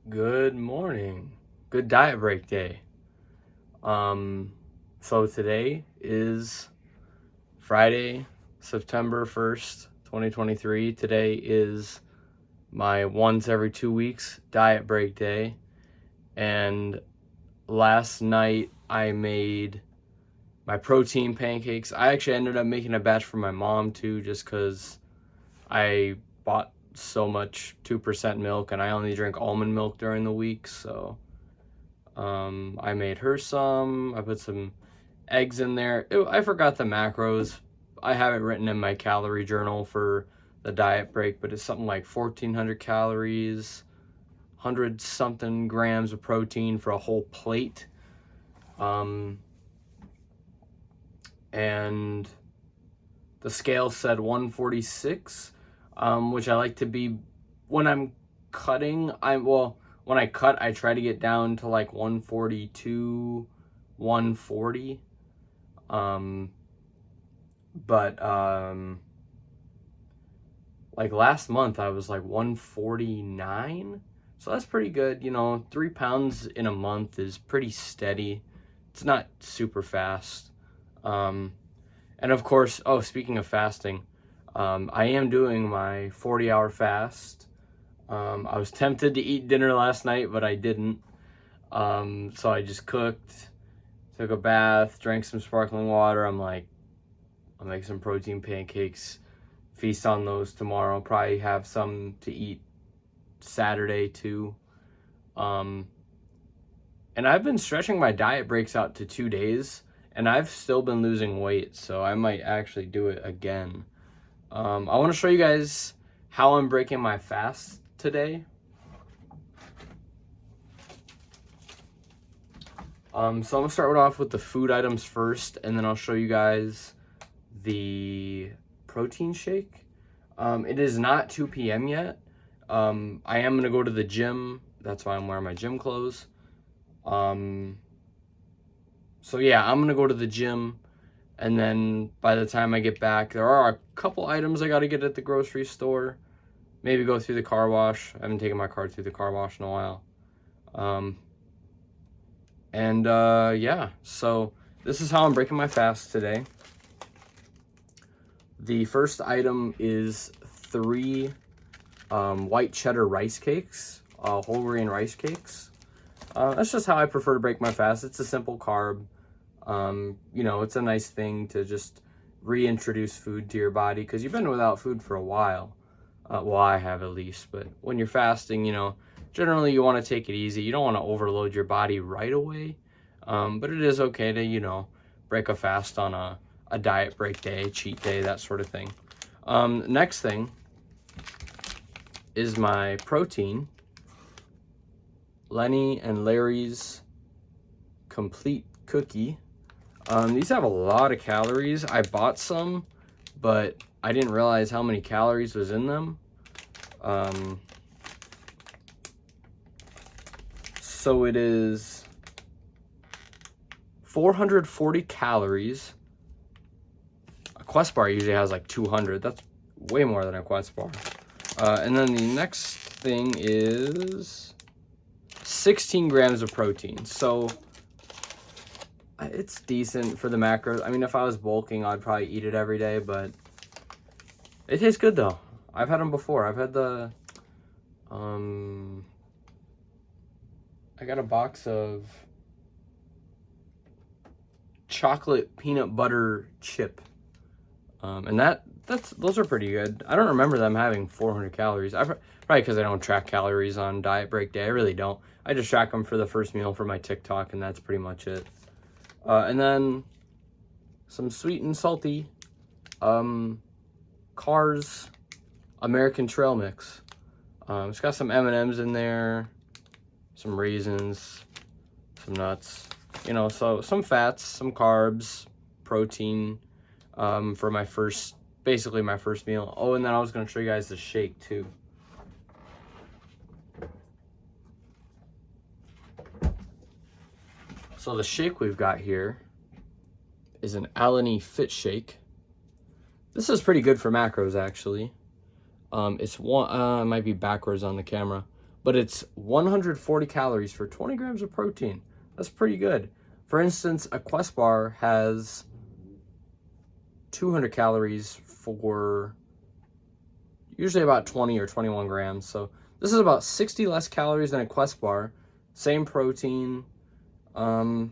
Good morning. Good diet break day. So today is Friday, September 1st, 2023. Today is my once every 2 weeks diet break day. And last night I made my protein pancakes. I actually ended up making a batch for my mom too, just because I bought so much 2% milk and I only drink almond milk during the week. So I made her some. I put some eggs in there. I forgot the macros. I have it written in my calorie journal for the diet break, but it's something like 1,400 calories, 100 something grams of protein for a whole plate. And the scale said 146, which I like to be when I'm cutting. When I cut, I try to get down to like 142, 140. Like last month I was like 149. So that's pretty good. 3 pounds in a month is pretty steady. It's not super fast. And of course, speaking of fasting, I am doing my 40-hour fast. I was tempted to eat dinner last night, but I didn't. So I just cooked, took a bath, drank some sparkling water. I'm like, I'll make some protein pancakes, feast on those tomorrow. Probably have some to eat Saturday too. And I've been stretching my diet breaks out to 2 days, and I've still been losing weight, so I might actually do it again. I want to show you guys how I'm breaking my fast today. So I'm gonna start off with the food items first, and then I'll show you guys the protein shake. It is not 2 p.m. yet. I am gonna go to the gym. That's why I'm wearing my gym clothes. So yeah, I'm gonna go to the gym, and then by the time I get back, there are a couple items I gotta get at the grocery store. Maybe go through the car wash. I haven't taken my car through the car wash in a while. Yeah, so this is how I'm breaking my fast today. The first item is 3 white cheddar rice cakes, whole grain rice cakes. That's just how I prefer to break my fast. It's a simple carb. It's a nice thing to just reintroduce food to your body because you've been without food for a while. Well, I have at least, but when you're fasting, generally you want to take it easy. You don't want to overload your body right away. But it is okay to, break a fast on a diet break day, cheat day, that sort of thing. Next thing is my protein. Lenny and Larry's Complete Cookie. These have a lot of calories. I bought some, but I didn't realize how many calories was in them. So it is 440 calories. A Quest bar usually has like 200. That's way more than a Quest bar. And then the next thing is 16 grams of protein. So it's decent for the macros. I mean, if I was bulking, I'd probably eat it every day, but it tastes good though. I've had them before. I've had the, I got a box of chocolate peanut butter chip. And those are pretty good. I don't remember them having 400 calories. Probably because I don't track calories on diet break day. I really don't. I just track them for the first meal for my TikTok, and that's pretty much it. And then some sweet and salty Cars American Trail Mix. It's got some M&Ms in there, some raisins, some nuts, so some fats, some carbs, protein, for basically my first meal. Oh, and then I was going to show you guys the shake too. So the shake we've got here is an Alani Fit Shake. This is pretty good for macros, actually. It might be backwards on the camera. but it's 140 calories for 20 grams of protein. That's pretty good. For instance, a Quest bar has 200 calories for usually about 20 or 21 grams. So this is about 60 less calories than a Quest bar, same protein, and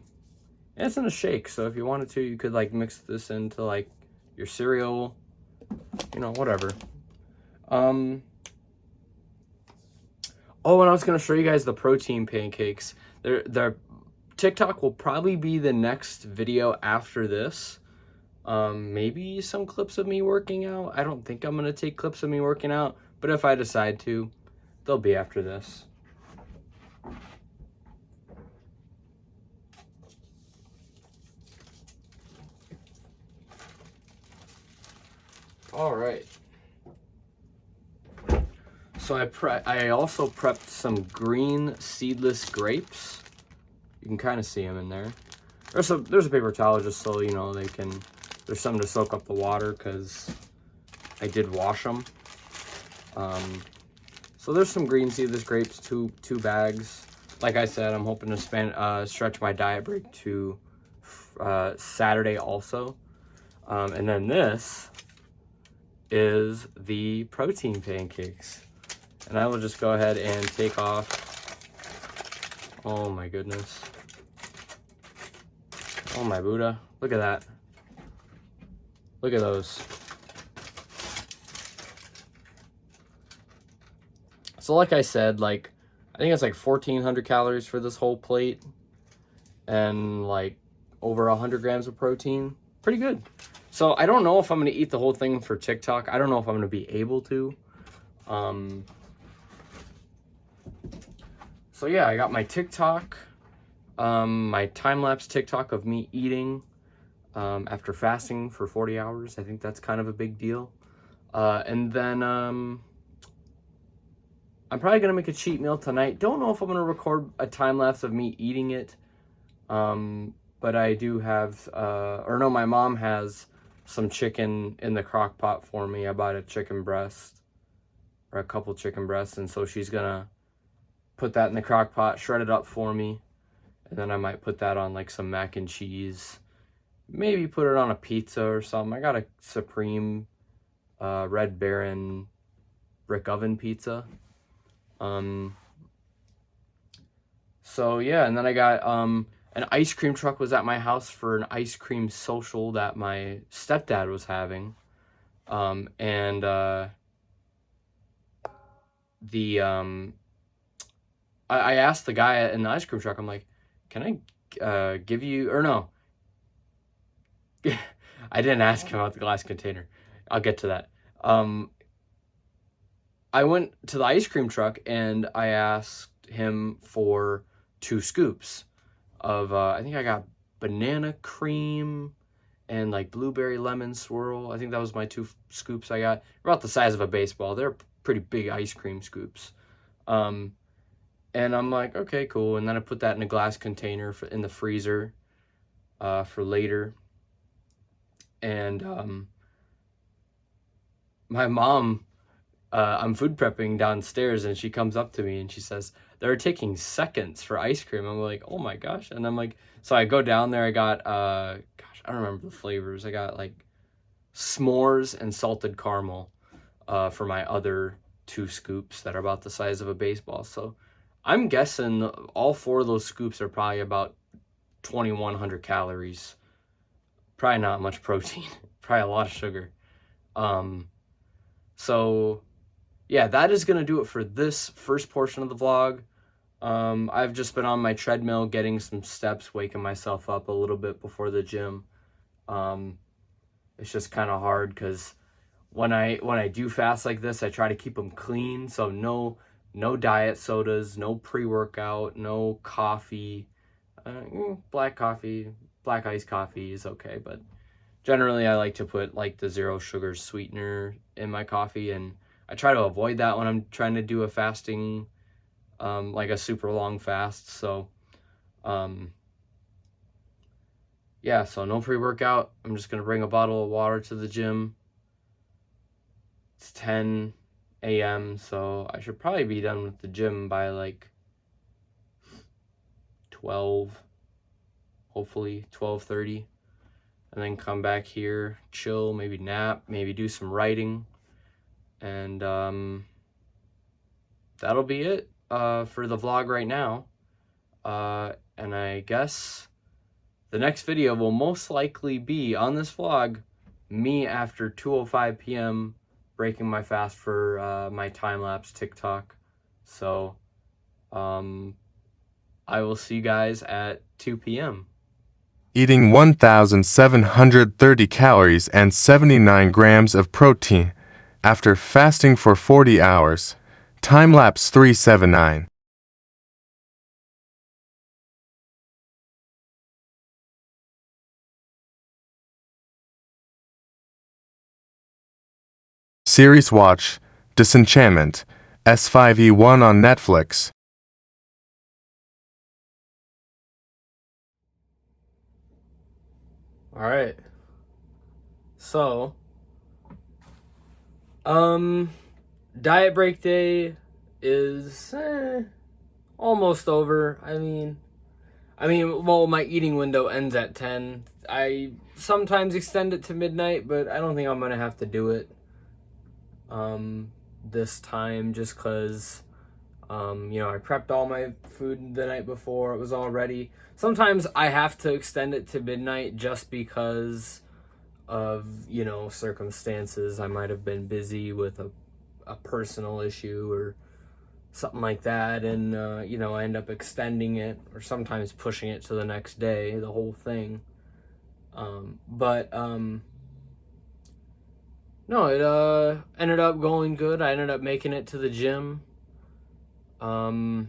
it's in a shake. So if you wanted to, you could like mix this into like your cereal, you know, whatever. Oh, and I was gonna show you guys the protein pancakes. Their TikTok will probably be the next video after this. Maybe some clips of me working out. I don't think I'm gonna take clips of me working out, but if I decide to, they'll be after this. All right. So I also prepped some green seedless grapes. You can kind of see them in there. There's a paper towel just so you know there's something to soak up the water because I did wash them. So there's some green seedless grapes, two bags. Like I said, I'm hoping to stretch my diet break to Saturday also. And then this is the protein pancakes. And I will just go ahead and take off. Oh my goodness. Oh my Buddha. Look at that. Look at those. So like I said, like, I think it's like 1,400 calories for this whole plate. And like over 100 grams of protein. Pretty good. So I don't know if I'm going to eat the whole thing for TikTok. I don't know if I'm going to be able to. So yeah, I got my TikTok, my time-lapse TikTok of me eating after fasting for 40 hours. I think that's kind of a big deal. And then I'm probably going to make a cheat meal tonight. Don't know if I'm going to record a time-lapse of me eating it. But I do have, my mom has some chicken in the crock pot for me. I bought a chicken breast, or a couple chicken breasts, and so she's going to put that in the crock pot, shred it up for me, and then I might put that on like some mac and cheese. Maybe put it on a pizza or something. I got a Supreme Red Baron brick oven pizza. So yeah, and then I got an ice cream truck was at my house for an ice cream social that my stepdad was having. I asked the guy in the ice cream truck, I'm like, can I give you, or no, I didn't ask him about the glass container. I'll get to that. I went to the ice cream truck and I asked him for 2 scoops of, I think I got banana cream and like blueberry lemon swirl. I think that was my 2 scoops I got. About the size of a baseball. They're pretty big ice cream scoops. And I'm like, okay, cool. And then I put that in a glass container in the freezer for later. And my mom, I'm food prepping downstairs, and she comes up to me and she says, they're taking seconds for ice cream. I'm like, oh my gosh. And I'm like, so I go down there. I got, I don't remember the flavors. I got like s'mores and salted caramel for my other 2 scoops that are about the size of a baseball. So I'm guessing all 4 of those scoops are probably about 2,100 calories. Probably not much protein. Probably a lot of sugar. So yeah, that is going to do it for this first portion of the vlog. I've just been on my treadmill getting some steps, waking myself up a little bit before the gym. It's just kind of hard because when I do fast like this, I try to keep them clean. So no diet sodas, no pre-workout, no coffee. Black iced coffee is okay, but generally I like to put like the 0 sugar sweetener in my coffee, and I try to avoid that when I'm trying to do a fasting, like a super long fast. So yeah, so no pre-workout. I'm just gonna bring a bottle of water to the gym. It's 10 a.m. So I should probably be done with the gym by like 12, hopefully 12:30, and then come back here, chill, maybe nap, maybe do some writing, and that'll be it for the vlog right now. And I guess the next video will most likely be on this vlog, me after 2:05 p.m. breaking my fast for my time-lapse TikTok. So I will see you guys at 2 p.m. Eating 1,730 calories and 79 grams of protein after fasting for 40 hours. Time-lapse 379. Series watch, Disenchantment, S5E1 on Netflix. All right. So, diet break day is almost over. Well, my eating window ends at 10. I sometimes extend it to midnight, but I don't think I'm gonna have to do it this time, just because I prepped all my food the night before. It was all ready. Sometimes I have to extend it to midnight just because of circumstances. I might have been busy with a personal issue or something like that, and I end up extending it or sometimes pushing it to the next day, the whole thing. But no, it ended up going good. I ended up making it to the gym, and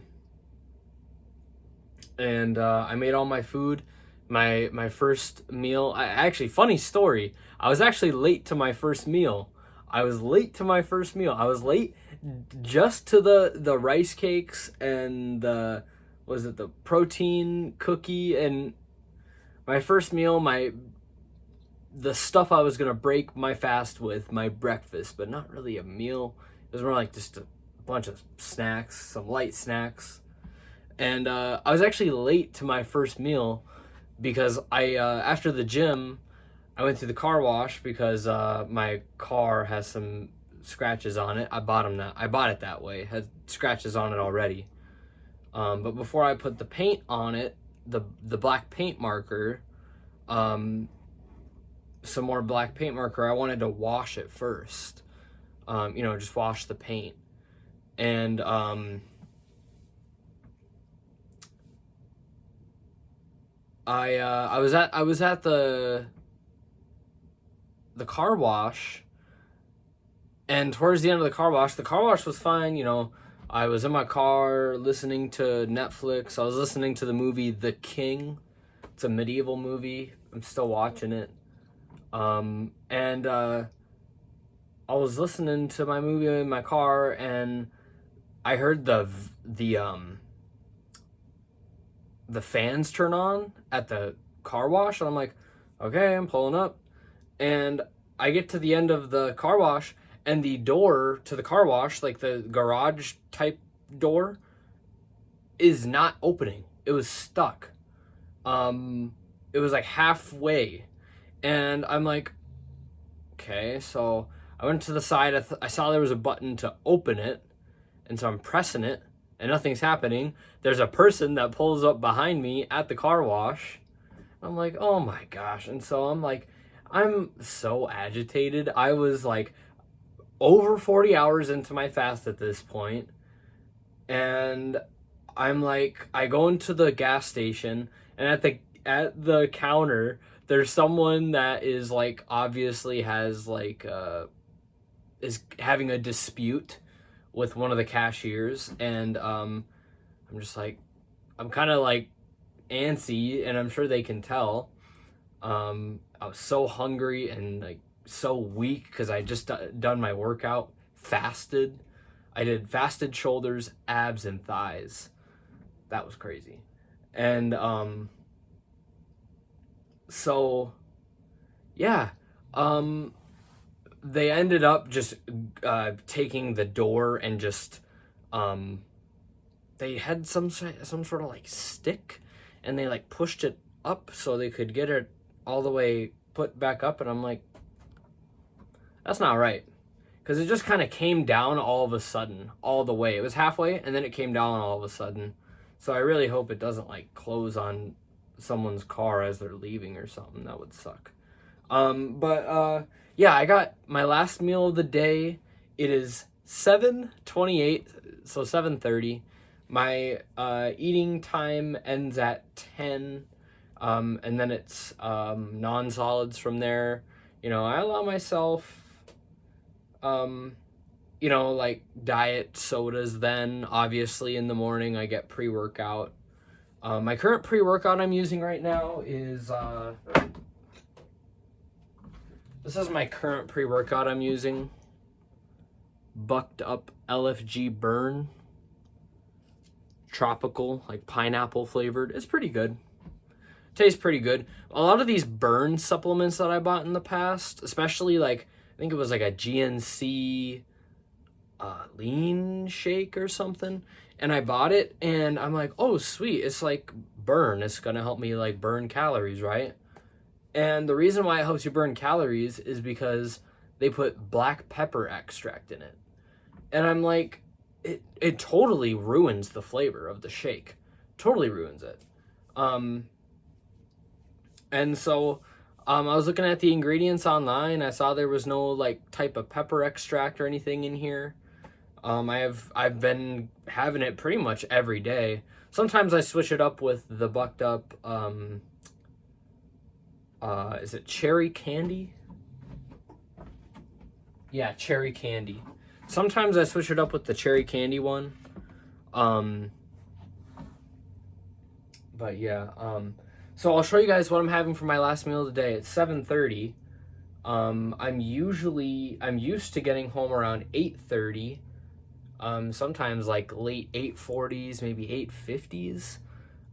I made all my food. My first meal. Funny story. I was actually late to my first meal. I was late just to the rice cakes and the protein cookie, and my first meal, the stuff I was gonna break my fast with, my breakfast, but not really a meal. It was more like just a bunch of snacks, some light snacks. And I was actually late to my first meal because I after the gym, I went to the car wash because my car has some scratches on it. I bought it that way. It had scratches on it already. But before I put the paint on it, the black paint marker, some more black paint marker, I wanted to wash it first. Just wash the paint. And I was at the car wash, and towards the end of the car wash was fine. I was in my car listening to Netflix. I was listening to the movie The King. It's a medieval movie. I'm still watching it. And I was listening to my movie in my car, and I heard the fans turn on at the car wash, and I'm like, okay, I'm pulling up. And I get to the end of the car wash, and the door to the car wash, like the garage type door, is not opening. It was stuck. It was like halfway. And I'm like, okay, so I went to the side. I saw there was a button to open it, and so I'm pressing it, and nothing's happening. There's a person that pulls up behind me at the car wash. I'm like, oh my gosh. And so I'm so agitated. I was like over 40 hours into my fast at this point, and I'm like, I go into the gas station, and at the counter, there's someone that is like obviously has like is having a dispute with one of the cashiers, and I'm just like, I'm kind of like antsy, and I'm sure they can tell. I was so hungry and like so weak because I just done my workout, fasted. I did fasted shoulders, abs, and thighs. That was crazy. And so yeah, they ended up just taking the door and just they had some sort of like stick, and they like pushed it up so they could get it all the way put back up, and I'm like, that's not right, because it just kind of came down all of a sudden, all the way. It was halfway, and then it came down all of a sudden. So I really hope it doesn't like close on someone's car as they're leaving or something. That would suck. Yeah, I got my last meal of the day. It is 7:28, so 7:30. My eating time ends at 10, and then it's non-solids from there. You know, I allow myself, you know, like diet sodas then. Obviously, in the morning, I get pre-workout. My current pre-workout I'm using right now is... this is my current pre-workout I'm using. Bucked Up LFG Burn. Tropical, like pineapple flavored. It's pretty good. Tastes pretty good. A lot of these burn supplements that I bought in the past, especially like, I think it was like a GNC lean shake or something. And I bought it and I'm like, oh sweet, it's like burn. It's gonna help me like burn calories, right? And the reason why it helps you burn calories is because they put black pepper extract in it. And I'm like, it totally ruins the flavor of the shake. Totally ruins it. And so I was looking at the ingredients online. I saw there was no like type of pepper extract or anything in here. I've been having it pretty much every day. Sometimes I switch it up with the Bucked Up is it cherry candy? Yeah, cherry candy. Sometimes I switch it up with the cherry candy one. But yeah, so I'll show you guys what I'm having for my last meal of the day. It's 7:30. I'm used to getting home around 8:30. Sometimes like late 8:40s, maybe 8:50s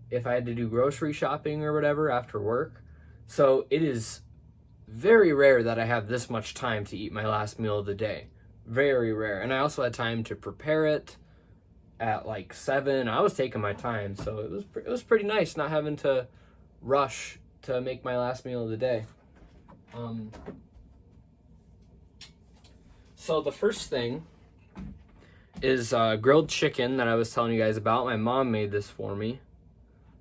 if I had to do grocery shopping or whatever after work. So it is very rare that I have this much time to eat my last meal of the day. Very rare. And I also had time to prepare it at like 7. I was taking my time, so it was pretty nice not having to rush to make my last meal of the day. So the first thing is grilled chicken that I was telling you guys about. My mom made this for me.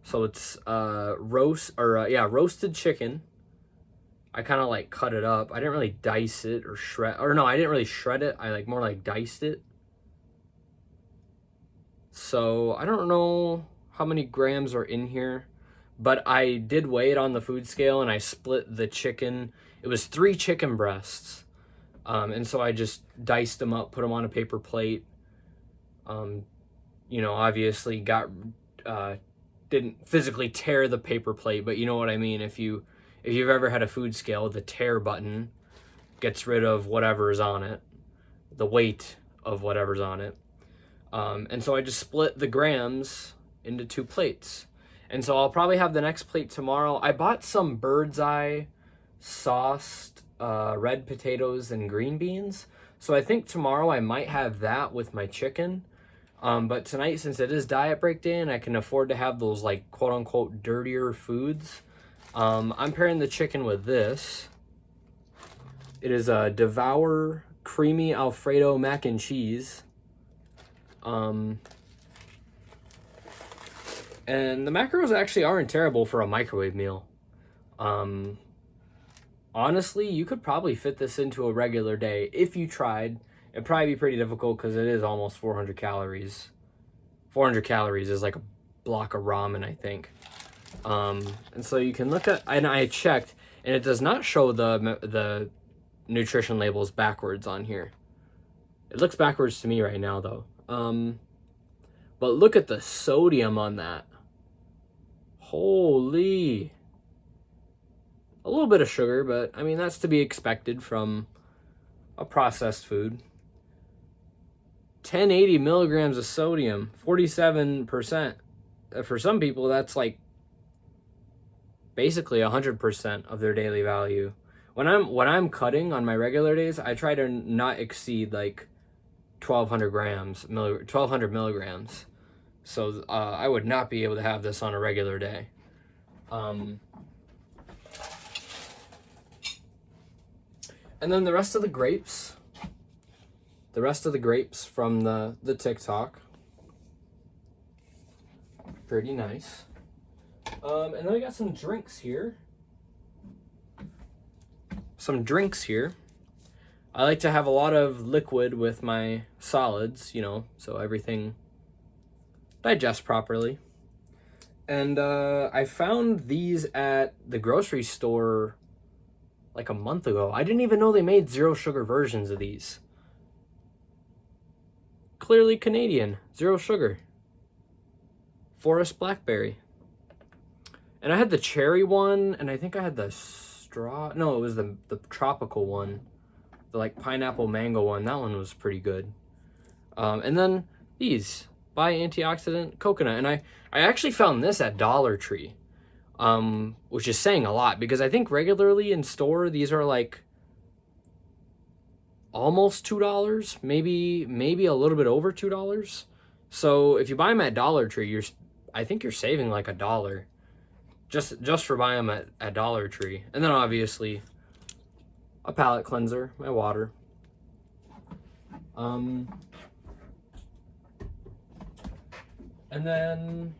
So it's roasted chicken. I kind of like cut it up. I didn't really dice it or shred, or no, I didn't really shred it. I like more like diced it. So I don't know how many grams are in here, but I did weigh it on the food scale and I split the chicken. It was 3 chicken breasts. And so I just diced them up, put them on a paper plate. You know, obviously didn't physically tear the paper plate, but you know what I mean. If you've ever had a food scale, the tear button gets rid of whatever's on it, the weight of whatever's on it. And so I just split the grams into 2 plates. And so I'll probably have the next plate tomorrow. I bought some bird's eye sauced red potatoes and green beans. So I think tomorrow I might have that with my chicken. But tonight, since it is diet break day and I can afford to have those like quote unquote dirtier foods, I'm pairing the chicken with this. It is a Devour Creamy Alfredo Mac and Cheese. And the macros actually aren't terrible for a microwave meal. Honestly, you could probably fit this into a regular day if you tried. It'd probably be pretty difficult because it is almost 400 calories. 400 calories is like a block of ramen, I think. And so you can look at, and I checked, and it does not show the nutrition labels backwards on here. It looks backwards to me right now, though. But look at the sodium on that. Holy. A little bit of sugar, but I mean, that's to be expected from a processed food. 1080 milligrams of sodium, 47%. For some people, that's like basically 100% of their daily value, when I'm cutting on my regular days, I try to not exceed like 1200 milligrams. So I would not be able to have this on a regular day. And then the rest of the grapes from the TikTok, pretty nice. And then I got some drinks here. I like to have a lot of liquid with my solids, you know, so everything digests properly. And I found these at the grocery store like a month ago. I didn't even know they made zero sugar versions of these. Clearly Canadian, zero sugar. Forest blackberry. And I had the cherry one, and I think I had the no, it was the tropical one. The like pineapple mango one. That one was pretty good. And then these by antioxidant coconut. And I actually found this at Dollar Tree. Which is saying a lot, because I think regularly in store these are like almost $2, maybe a little bit over $2. So if you buy them at Dollar Tree, I think you're saving like $1 just for buying them at Dollar Tree. And then obviously a palate cleanser, my water. And then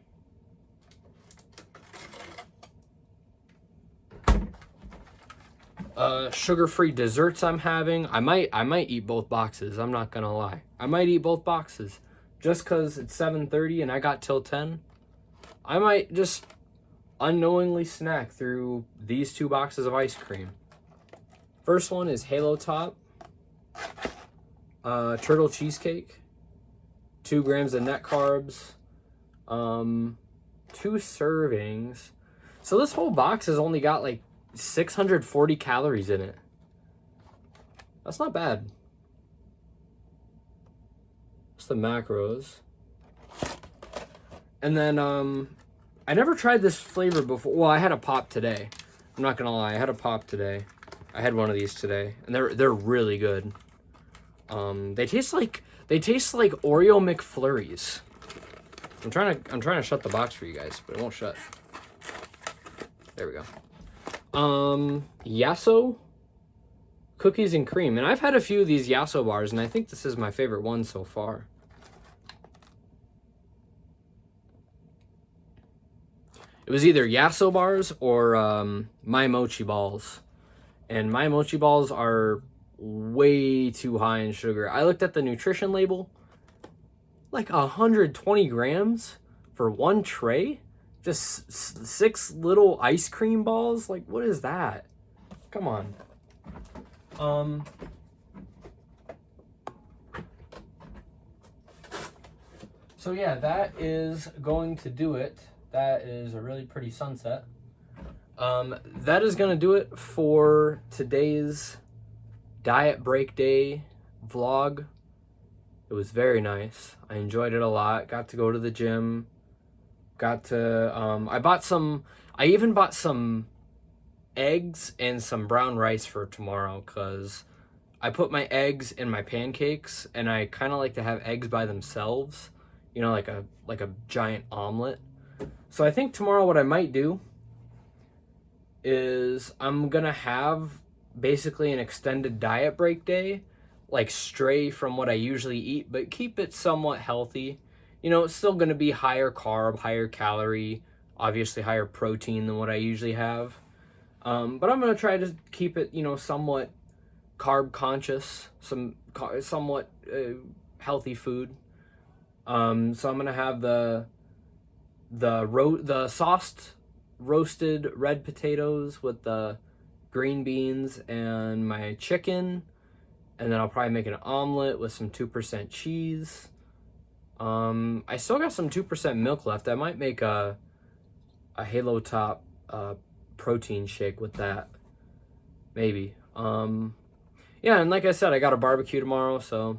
sugar-free desserts I'm having. I might eat both boxes. I'm not gonna lie. I might eat both boxes just because it's 7:30 and I got till 10. I might just unknowingly snack through these 2 boxes of ice cream. First one is Halo Top turtle cheesecake, 2 grams of net carbs, 2 servings. So this whole box has only got like 640 calories in it. That's not bad. It's the macros. And then I never tried this flavor before. Well, I had a pop today. I'm not gonna lie, I had a pop today. I had one of these today, and they're really good. They taste like Oreo McFlurries. I'm trying to shut the box for you guys, but it won't shut. There we go. Yasso cookies and cream, and I've had a few of these Yasso bars, and I think this is my favorite one so far. It was either Yasso bars or My Mochi balls, and My Mochi balls are way too high in sugar. I looked at the nutrition label, like 120 grams for one tray. Just 6 little ice cream balls? Like, what is that? Come on. So yeah, that is going to do it. That is a really pretty sunset. That is going to do it for today's diet break day vlog. It was very nice. I enjoyed it a lot. Got to go to the gym. Got to, I even bought some eggs and some brown rice for tomorrow, because I put my eggs in my pancakes, and I kind of like to have eggs by themselves, you know, like a giant omelet. So I think tomorrow what I might do is I'm gonna have basically an extended diet break day, like stray from what I usually eat, but keep it somewhat healthy. You know, it's still going to be higher carb, higher calorie, obviously higher protein than what I usually have. But I'm going to try to keep it, you know, somewhat carb conscious, somewhat healthy food. So I'm going to have the sauced roasted red potatoes with the green beans and my chicken. And then I'll probably make an omelet with some 2% cheese. I still got some 2% milk left. I might make a Halo Top protein shake with that. Maybe. Yeah, and like I said, I got a barbecue tomorrow, so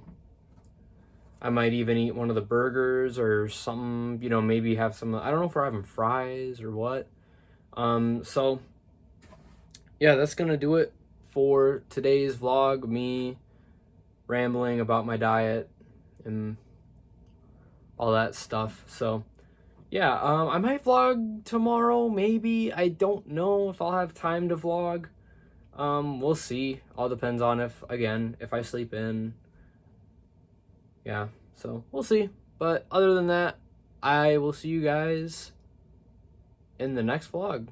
I might even eat one of the burgers or something, you know, maybe have some, I don't know if we're having fries or what. So yeah, that's gonna do it for today's vlog, me rambling about my diet and all that stuff. So yeah, I might vlog tomorrow, maybe. I don't know if I'll have time to vlog. We'll see. All depends on if I sleep in. Yeah, so we'll see. But other than that, I will see you guys in the next vlog.